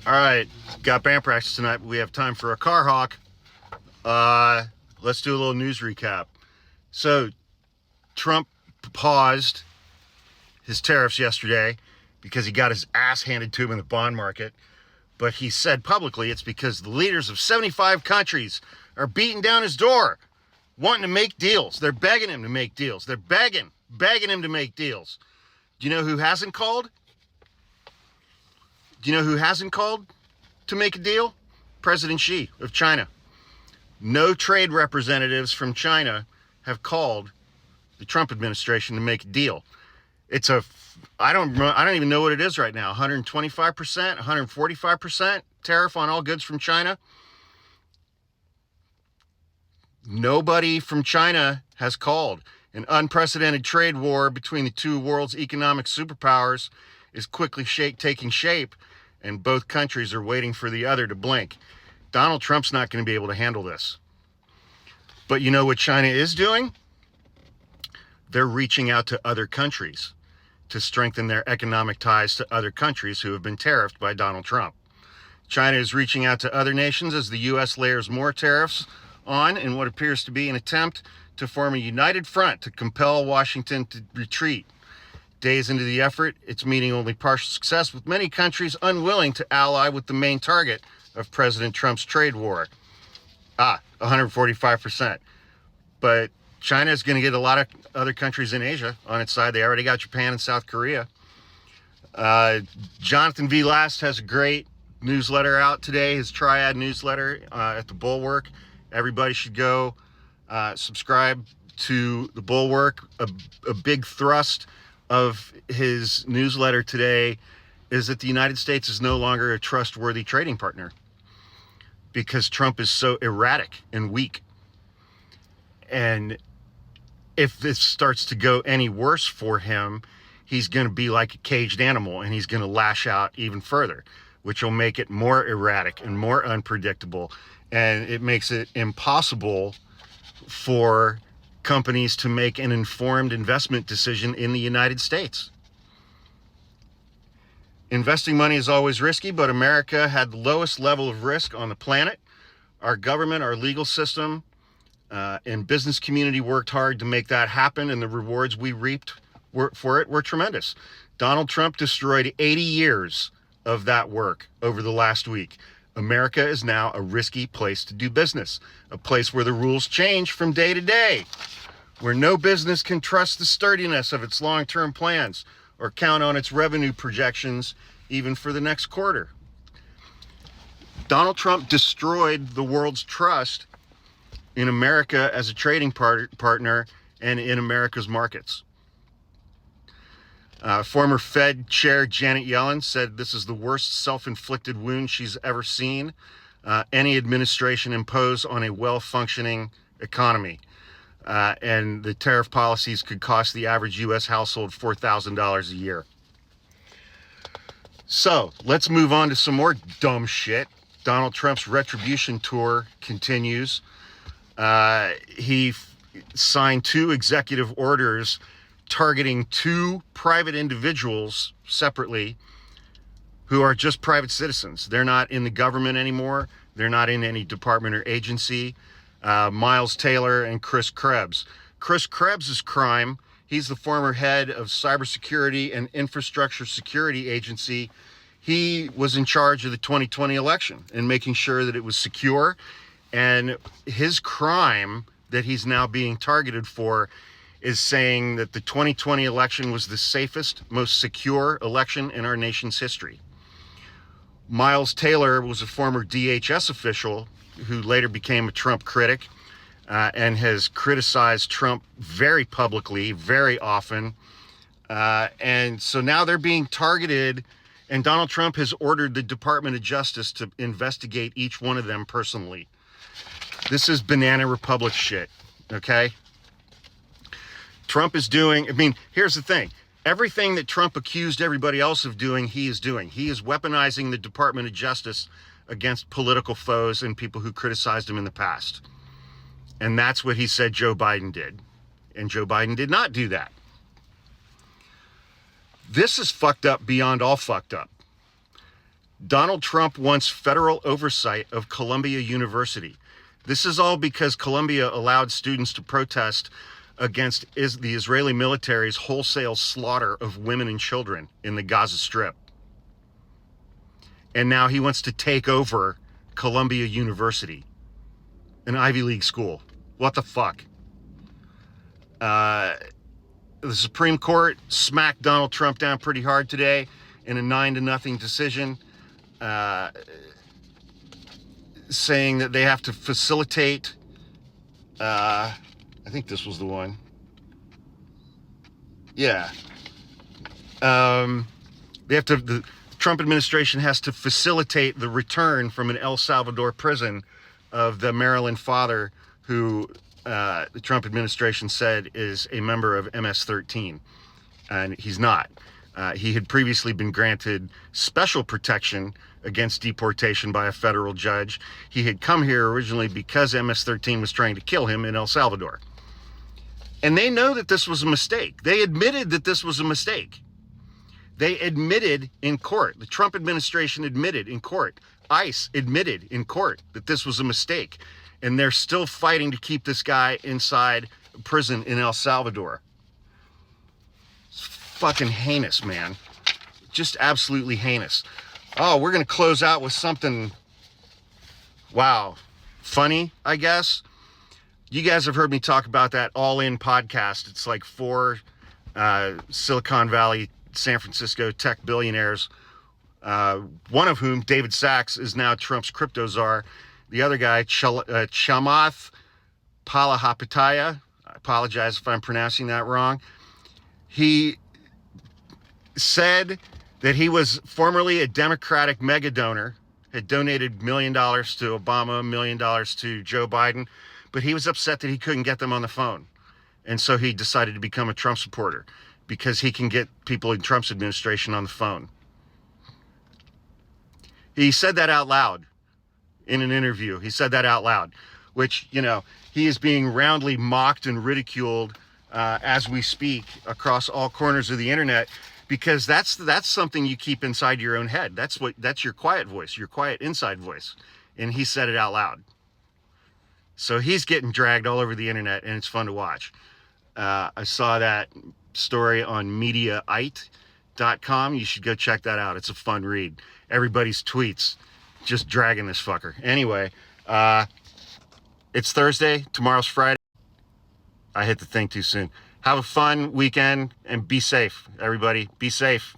All right, got band practice tonight, but we have time for a car hawk. Let's do a little news recap. So, Trump paused his tariffs yesterday because he got his ass handed to him in the bond market. But he said publicly it's because the leaders of 75 countries are beating down his door, wanting to make deals. They're begging him to make deals. They're begging him to make deals. Do you know who hasn't called? Do you know who hasn't called to make a deal? President Xi of China. No trade representatives from China have called the Trump administration to make a deal. It's I don't even know what it is right now. 125%, 145% tariff on all goods from China. Nobody from China has called. An unprecedented trade war between the two world's economic superpowers is quickly taking shape, and both countries are waiting for the other to blink. Donald Trump's not going to be able to handle this. But you know what China is doing? They're reaching out to other countries to strengthen their economic ties to other countries who have been tariffed by Donald Trump. China is reaching out to other nations as the U.S. layers more tariffs on in what appears to be an attempt to form a united front to compel Washington to retreat. Days into the effort, it's meeting only partial success, with many countries unwilling to ally with the main target of President Trump's trade war. 145%. But China is going to get a lot of other countries in Asia on its side. They already got Japan and South Korea. Jonathan V. Last has a great newsletter out today, his Triad newsletter at the Bulwark. Everybody should go subscribe to the Bulwark. A big thrust of his newsletter today is that the United States is no longer a trustworthy trading partner because Trump is so erratic and weak. And if this starts to go any worse for him, he's going to be like a caged animal and he's going to lash out even further, which will make it more erratic and more unpredictable. And it makes it impossible for companies to make an informed investment decision in the United States. Investing money is always risky, but America had the lowest level of risk on the planet. Our government, our legal system, and business community worked hard to make that happen, and the rewards we reaped for it were tremendous. Donald Trump destroyed 80 years of that work over the last week. America is now a risky place to do business, a place where the rules change from day to day, where no business can trust the sturdiness of its long-term plans or count on its revenue projections even for the next quarter. Donald Trump destroyed the world's trust in America as a trading partner and in America's markets. Former Fed Chair Janet Yellen said this is the worst self-inflicted wound she's ever seen any administration impose on a well-functioning economy. And the tariff policies could cost the average U.S. household $4,000 a year. So let's move on to some more dumb shit. Donald Trump's retribution tour continues. He signed 2 executive orders targeting 2 private individuals separately who are just private citizens. They're not in the government anymore. They're not in any department or agency. Miles Taylor and Chris Krebs. Chris Krebs' crime, he's the former head of Cybersecurity and Infrastructure Security Agency. He was in charge of the 2020 election and making sure that it was secure. And his crime that he's now being targeted for is saying that the 2020 election was the safest, most secure election in our nation's history. Miles Taylor was a former DHS official who later became a Trump critic and has criticized Trump very publicly, very often. And so now they're being targeted, and Donald Trump has ordered the Department of Justice to investigate each one of them personally. This is banana republic shit, okay? Trump is doing, here's the thing. Everything that Trump accused everybody else of doing, he is doing. He is weaponizing the Department of Justice against political foes and people who criticized him in the past. And that's what he said Joe Biden did. And Joe Biden did not do that. This is fucked up beyond all fucked up. Donald Trump wants federal oversight of Columbia University. This is all because Columbia allowed students to protest against the Israeli military's wholesale slaughter of women and children in the Gaza Strip. And now he wants to take over Columbia University, an Ivy League school. What the fuck? The Supreme Court smacked Donald Trump down pretty hard today in a 9-0 decision, saying that they have to facilitate, I think this was the one. Yeah. The Trump administration has to facilitate the return from an El Salvador prison of the Maryland father who the Trump administration said is a member of MS-13, and he's not. He had previously been granted special protection against deportation by a federal judge. He had come here originally because MS-13 was trying to kill him in El Salvador. And they know that this was a mistake. They admitted that this was a mistake. They admitted in court. The Trump administration admitted in court. ICE admitted in court that this was a mistake. And they're still fighting to keep this guy inside prison in El Salvador. It's fucking heinous, man. Just absolutely heinous. Oh, we're going to close out with something, wow, funny, I guess. You guys have heard me talk about that All In podcast. It's like 4 Silicon Valley, San Francisco tech billionaires, one of whom, David Sachs, is now Trump's crypto czar. The other guy, Chamath Palihapitiya, I apologize if I'm pronouncing that wrong. He said that he was formerly a Democratic mega donor, had donated $1 million to Obama, $1 million to Joe Biden, but he was upset that he couldn't get them on the phone. And so he decided to become a Trump supporter because he can get people in Trump's administration on the phone. He said that out loud in an interview. He said that out loud, which, you know, he is being roundly mocked and ridiculed as we speak across all corners of the internet, because that's something you keep inside your own head. That's your quiet voice, your quiet inside voice. And he said it out loud. So he's getting dragged all over the internet, and it's fun to watch. I saw that story on Mediaite.com. You should go check that out. It's a fun read. Everybody's tweets just dragging this fucker. Anyway, it's Thursday. Tomorrow's Friday. I hit the thing too soon. Have a fun weekend and be safe, everybody. Be safe.